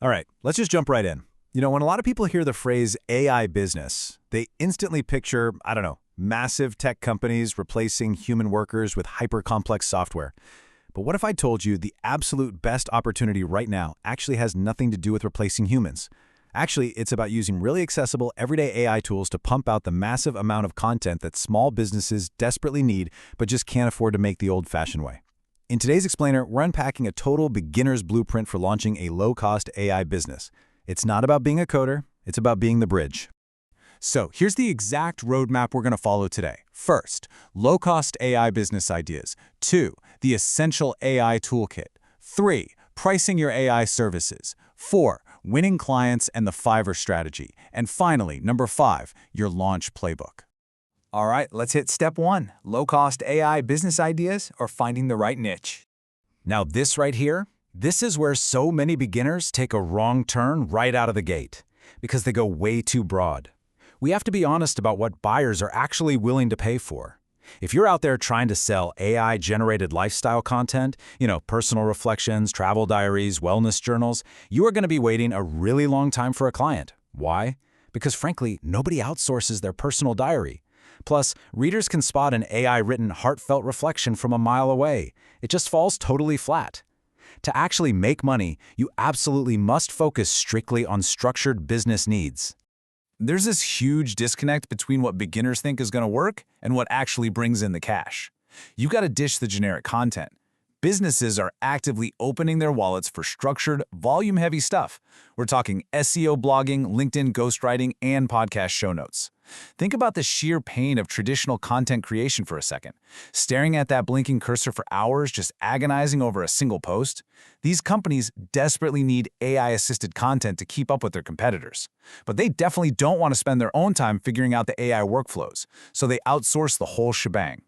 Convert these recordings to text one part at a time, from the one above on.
All right, let's just jump right in. When a lot of people hear the phrase AI business, they instantly picture, I don't know, massive tech companies replacing human workers with hyper-complex software. But what if I told you the absolute best opportunity right now actually has nothing to do with replacing humans? Actually, it's about using really accessible, everyday AI tools to pump out the massive amount of content that small businesses desperately need but just can't afford to make the old-fashioned way. In today's Explainer, we're unpacking a total beginner's blueprint for launching a low-cost AI business. It's not about being a coder, it's about being the bridge. So here's the exact roadmap we're going to follow today. First, low-cost AI business ideas. 2, the essential AI toolkit. 3, pricing your AI services. 4, winning clients and the Fiverr strategy. And finally, number 5, your launch playbook. All right, let's hit step 1, low-cost AI business ideas or finding the right niche. Now this right here, this is where so many beginners take a wrong turn right out of the gate, because they go way too broad. We have to be honest about what buyers are actually willing to pay for. If you're out there trying to sell AI-generated lifestyle content, personal reflections, travel diaries, wellness journals, you are going to be waiting a really long time for a client. Why? Because frankly, nobody outsources their personal diary. Plus, readers can spot an AI-written heartfelt reflection from a mile away. It just falls totally flat. To actually make money, you absolutely must focus strictly on structured business needs. There's this huge disconnect between what beginners think is going to work and what actually brings in the cash. You've got to dish the generic content. Businesses are actively opening their wallets for structured, volume-heavy stuff. We're talking SEO blogging, LinkedIn ghostwriting, and podcast show notes. Think about the sheer pain of traditional content creation for a second. Staring at that blinking cursor for hours, just agonizing over a single post. These companies desperately need AI-assisted content to keep up with their competitors. But they definitely don't want to spend their own time figuring out the AI workflows, so they outsource the whole shebang.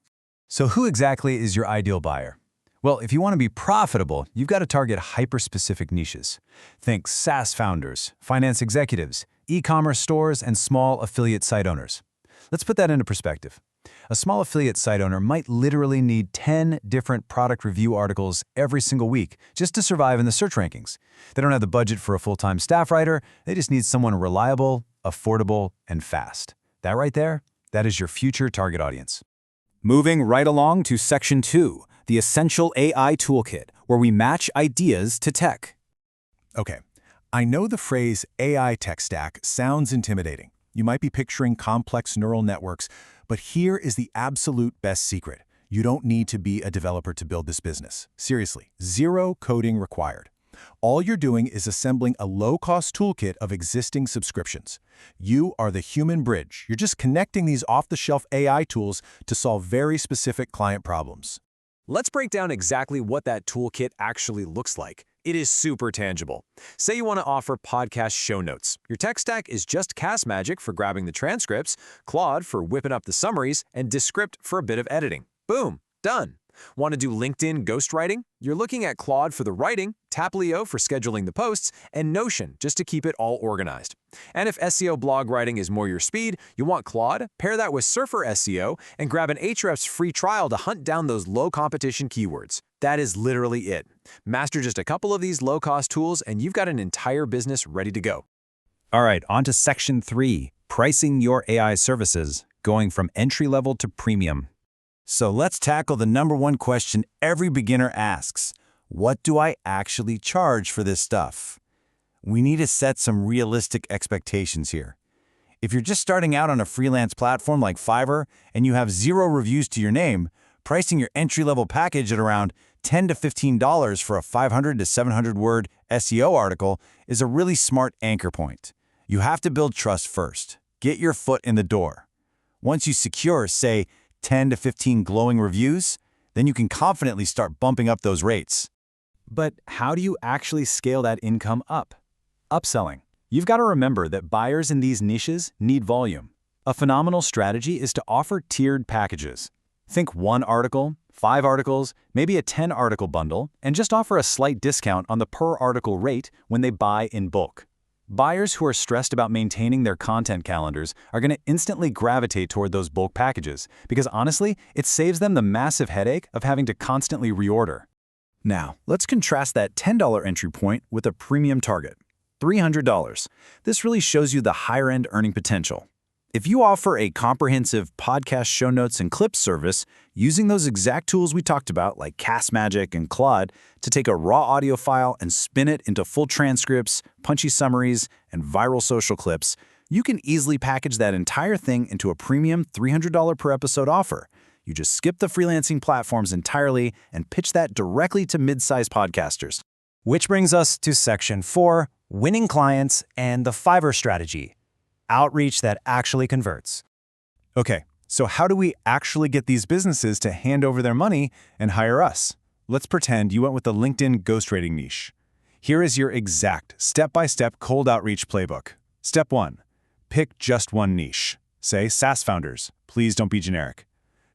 So who exactly is your ideal buyer? Well, if you want to be profitable, you've got to target hyper-specific niches. Think SaaS founders, finance executives, e-commerce stores, and small affiliate site owners. Let's put that into perspective. A small affiliate site owner might literally need 10 different product review articles every single week just to survive in the search rankings. They don't have the budget for a full-time staff writer, they just need someone reliable, affordable, and fast. That right there, that is your future target audience. Moving right along to Section 2, the Essential AI Toolkit, where we match ideas to tech. Okay, I know the phrase AI tech stack sounds intimidating. You might be picturing complex neural networks, but here is the absolute best secret. You don't need to be a developer to build this business. Seriously, zero coding required. All you're doing is assembling a low-cost toolkit of existing subscriptions. You are the human bridge. You're just connecting these off-the-shelf AI tools to solve very specific client problems. Let's break down exactly what that toolkit actually looks like. It is super tangible. Say you want to offer podcast show notes. Your tech stack is just Cast Magic for grabbing the transcripts, Claude for whipping up the summaries, and Descript for a bit of editing. Boom, done. Want to do LinkedIn ghostwriting? You're looking at Claude for the writing, Taplio for scheduling the posts, and Notion just to keep it all organized. And if SEO blog writing is more your speed, you want Claude, pair that with Surfer SEO, and grab an Ahrefs free trial to hunt down those low-competition keywords. That is literally it. Master just a couple of these low-cost tools, and you've got an entire business ready to go. All right, on to Section 3, pricing your AI services, going from entry-level to premium. So let's tackle the #1 question every beginner asks. What do I actually charge for this stuff? We need to set some realistic expectations here. If you're just starting out on a freelance platform like Fiverr and you have 0 reviews to your name, pricing your entry-level package at around $10 to $15 for a 500 to 700 word SEO article is a really smart anchor point. You have to build trust first. Get your foot in the door. Once you secure, say, 10 to 15 glowing reviews, then you can confidently start bumping up those rates. But how do you actually scale that income up? Upselling. You've got to remember that buyers in these niches need volume. A phenomenal strategy is to offer tiered packages. Think 1 article, 5 articles, maybe a 10-article bundle, and just offer a slight discount on the per-article rate when they buy in bulk. Buyers who are stressed about maintaining their content calendars are going to instantly gravitate toward those bulk packages because honestly, it saves them the massive headache of having to constantly reorder. Now, let's contrast that $10 entry point with a premium target. $300. This really shows you the higher-end earning potential. If you offer a comprehensive podcast show notes and clips service, using those exact tools we talked about, like Castmagic and Claude, to take a raw audio file and spin it into full transcripts, punchy summaries, and viral social clips, you can easily package that entire thing into a premium $300 per episode offer. You just skip the freelancing platforms entirely and pitch that directly to mid-sized podcasters. Which brings us to Section 4, winning clients and the Fiverr strategy. Outreach that actually converts. Okay, so how do we actually get these businesses to hand over their money and hire us? Let's pretend you went with the LinkedIn ghostwriting niche. Here is your exact step-by-step cold outreach playbook. Step 1. Pick just one niche. Say SaaS founders. Please don't be generic.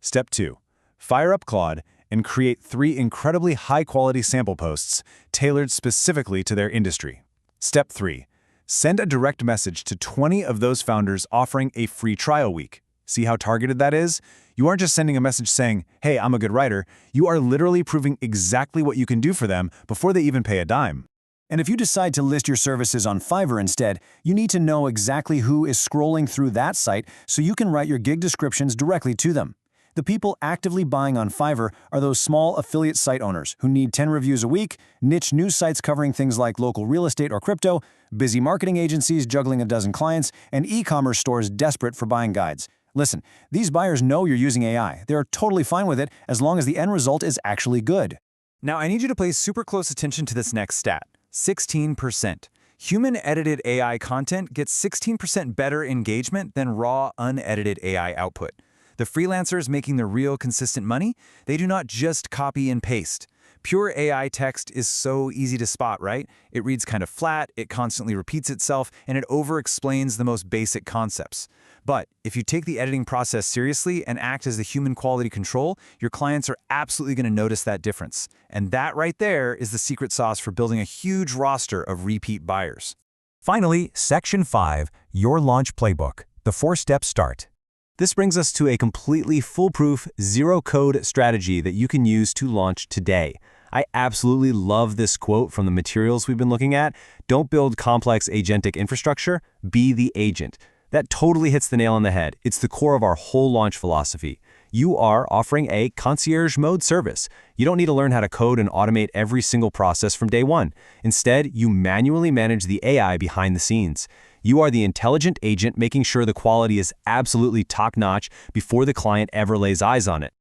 Step 2. Fire up Claude and create 3 incredibly high-quality sample posts tailored specifically to their industry. Step 3. Send a direct message to 20 of those founders offering a free trial week. See how targeted that is? You aren't just sending a message saying, hey, I'm a good writer. You are literally proving exactly what you can do for them before they even pay a dime. And if you decide to list your services on Fiverr instead, you need to know exactly who is scrolling through that site so you can write your gig descriptions directly to them. The people actively buying on Fiverr are those small affiliate site owners who need 10 reviews a week, niche news sites covering things like local real estate or crypto, busy marketing agencies juggling a dozen clients, and e-commerce stores desperate for buying guides. Listen, these buyers know you're using AI. They're totally fine with it as long as the end result is actually good. Now, I need you to pay super close attention to this next stat, 16%. Human-edited AI content gets 16% better engagement than raw, unedited AI output. The freelancers making the real consistent money, they do not just copy and paste. Pure AI text is so easy to spot, right? It reads kind of flat, it constantly repeats itself, and it over-explains the most basic concepts. But if you take the editing process seriously and act as the human quality control, your clients are absolutely going to notice that difference. And that right there is the secret sauce for building a huge roster of repeat buyers. Finally, Section 5, your launch playbook, the 4-step start. This brings us to a completely foolproof, zero-code strategy that you can use to launch today. I absolutely love this quote from the materials we've been looking at. Don't build complex agentic infrastructure, be the agent. That totally hits the nail on the head. It's the core of our whole launch philosophy. You are offering a concierge mode service. You don't need to learn how to code and automate every single process from day one. Instead, you manually manage the AI behind the scenes. You are the intelligent agent making sure the quality is absolutely top-notch before the client ever lays eyes on it.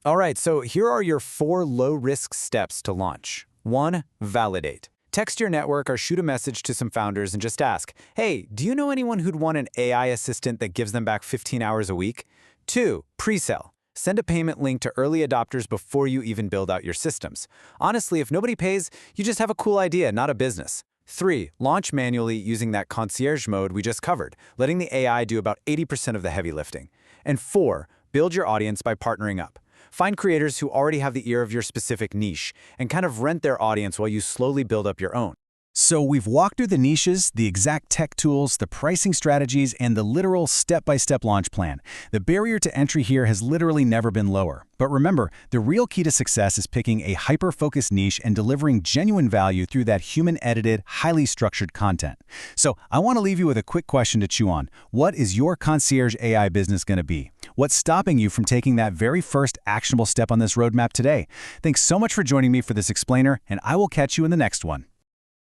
All right, so here are your 4 low-risk steps to launch. 1. Validate. Text your network or shoot a message to some founders and just ask, hey, do you know anyone who'd want an AI assistant that gives them back 15 hours a week? 2. Pre-sell. Send a payment link to early adopters before you even build out your systems. Honestly, if nobody pays, you just have a cool idea, not a business. 3. Launch manually using that concierge mode we just covered, letting the AI do about 80% of the heavy lifting. And 4. Build your audience by partnering up. Find creators who already have the ear of your specific niche and kind of rent their audience while you slowly build up your own. So we've walked through the niches, the exact tech tools, the pricing strategies, and the literal step-by-step launch plan. The barrier to entry here has literally never been lower. But remember, the real key to success is picking a hyper-focused niche and delivering genuine value through that human-edited, highly structured content. So I want to leave you with a quick question to chew on. What is your concierge AI business going to be? What's stopping you from taking that very first actionable step on this roadmap today? Thanks so much for joining me for this explainer, and I will catch you in the next one.